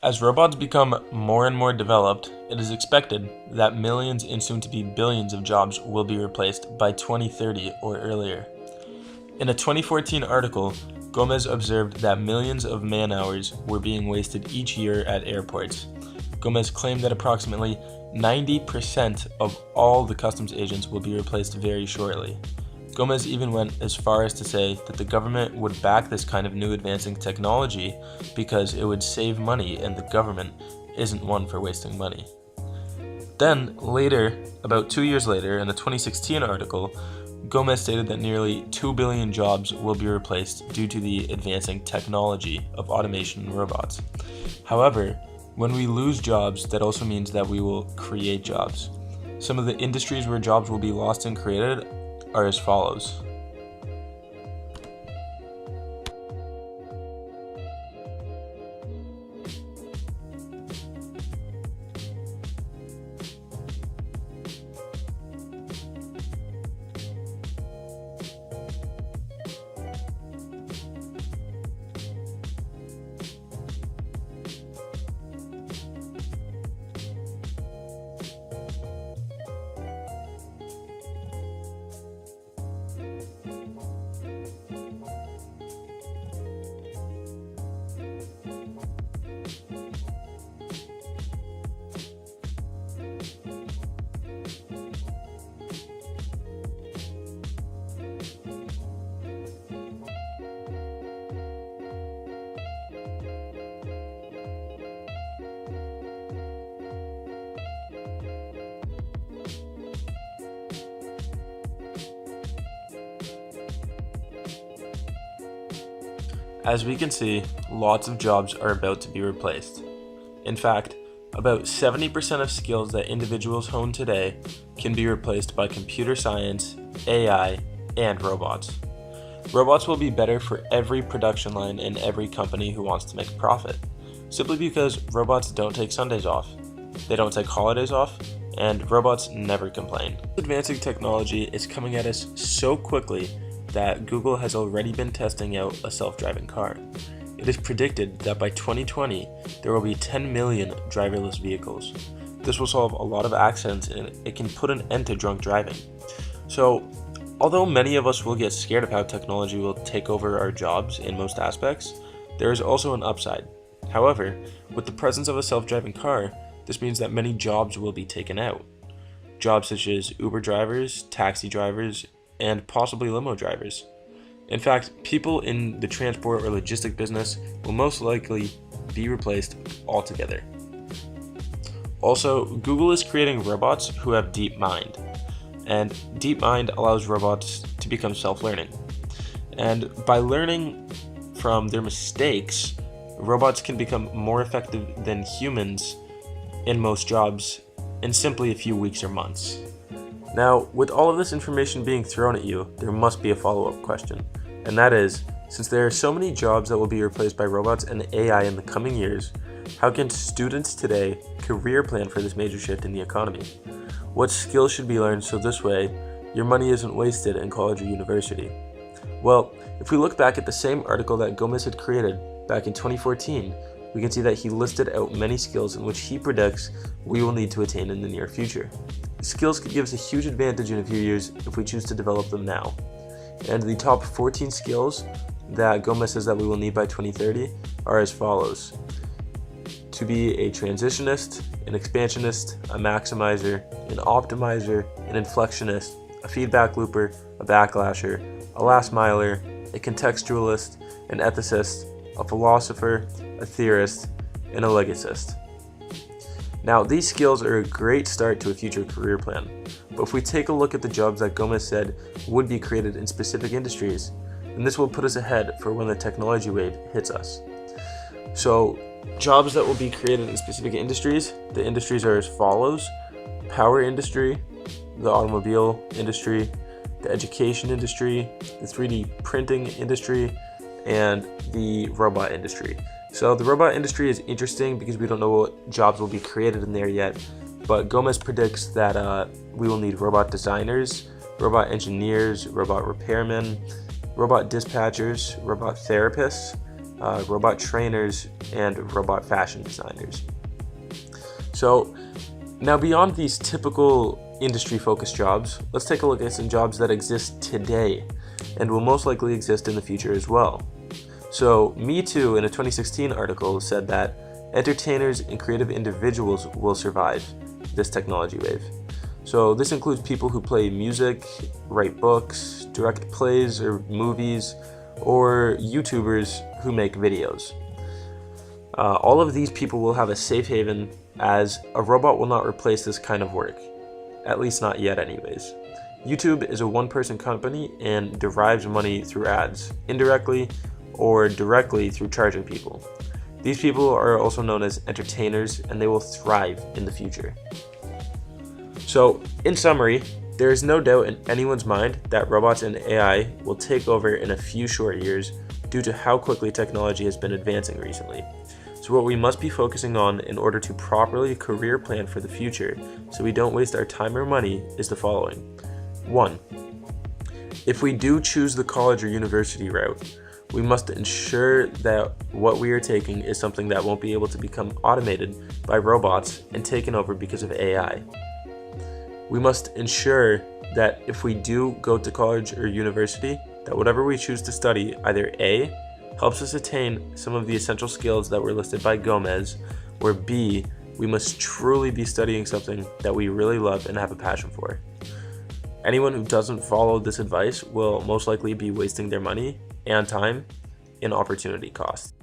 As robots become more and more developed, it is expected that millions and soon to be billions of jobs will be replaced by 2030 or earlier. In a 2014 article, Gomez observed that millions of man-hours were being wasted each year at airports. Gomez claimed that approximately 90% of all the customs agents will be replaced very shortly. Gomez even went as far as to say that the government would back this kind of new advancing technology because it would save money and the government isn't one for wasting money. Then, later, about 2 years later, in a 2016 article, Gomez stated that nearly 2 billion jobs will be replaced due to the advancing technology of automation and robots. However, when we lose jobs, that also means that we will create jobs. Some of the industries where jobs will be lost and created are as follows. As we can see, lots of jobs are about to be replaced. In fact, about 70% of skills that individuals hone today can be replaced by computer science, AI, and robots. Robots will be better for every production line in every company who wants to make a profit, simply because robots don't take Sundays off, they don't take holidays off, and robots never complain. Advancing technology is coming at us so quickly that Google has already been testing out a self-driving car. It is predicted that by 2020, there will be 10 million driverless vehicles. This will solve a lot of accidents and it can put an end to drunk driving. So, although many of us will get scared of how technology will take over our jobs in most aspects, there is also an upside. However, with the presence of a self-driving car, this means that many jobs will be taken out. Jobs such as Uber drivers, taxi drivers, and possibly limo drivers. In fact, people in the transport or logistic business will most likely be replaced altogether. Also, Google is creating robots who have DeepMind, and DeepMind allows robots to become self-learning. And by learning from their mistakes, robots can become more effective than humans in most jobs in simply a few weeks or months. Now, with all of this information being thrown at you, there must be a follow-up question, and that is, since there are so many jobs that will be replaced by robots and AI in the coming years, how can students today career plan for this major shift in the economy? What skills should be learned so this way your money isn't wasted in college or university? Well, if we look back at the same article that Gomez had created back in 2014, we can see that he listed out many skills in which he predicts we will need to attain in the near future. These skills could give us a huge advantage in a few years if we choose to develop them now. And the top 14 skills that Gomez says that we will need by 2030 are as follows. To be a transitionist, an expansionist, a maximizer, an optimizer, an inflectionist, a feedback looper, a backlasher, a last miler, a contextualist, an ethicist, a philosopher, a theorist, and a legacist. Now, these skills are a great start to a future career plan, but if we take a look at the jobs that Gomez said would be created in specific industries, then this will put us ahead for when the technology wave hits us. So, jobs that will be created in specific industries, the industries are as follows: power industry, the automobile industry, the education industry, the 3D printing industry, and the robot industry. So the robot industry is interesting because we don't know what jobs will be created in there yet, but Gomez predicts that we will need robot designers, robot engineers, robot repairmen, robot dispatchers, robot therapists, robot trainers, and robot fashion designers. So now beyond these typical industry-focused jobs, let's take a look at some jobs that exist today and will most likely exist in the future as well. So Me Too, in a 2016 article, said that entertainers and creative individuals will survive this technology wave. So this includes people who play music, write books, direct plays or movies, or YouTubers who make videos. All of these people will have a safe haven, as a robot will not replace this kind of work, at least not yet anyways. YouTube is a one-person company and derives money through ads, indirectly or directly through charging people. These people are also known as entertainers, and they will thrive in the future. So, in summary, there is no doubt in anyone's mind that robots and AI will take over in a few short years due to how quickly technology has been advancing recently. So what we must be focusing on in order to properly career plan for the future, so we don't waste our time or money, is the following. 1. If we do choose the college or university route, we must ensure that what we are taking is something that won't be able to become automated by robots and taken over because of AI. We must ensure that if we do go to college or university, that whatever we choose to study either A, helps us attain some of the essential skills that were listed by Gomez, or B, we must truly be studying something that we really love and have a passion for. Anyone who doesn't follow this advice will most likely be wasting their money and time in opportunity cost.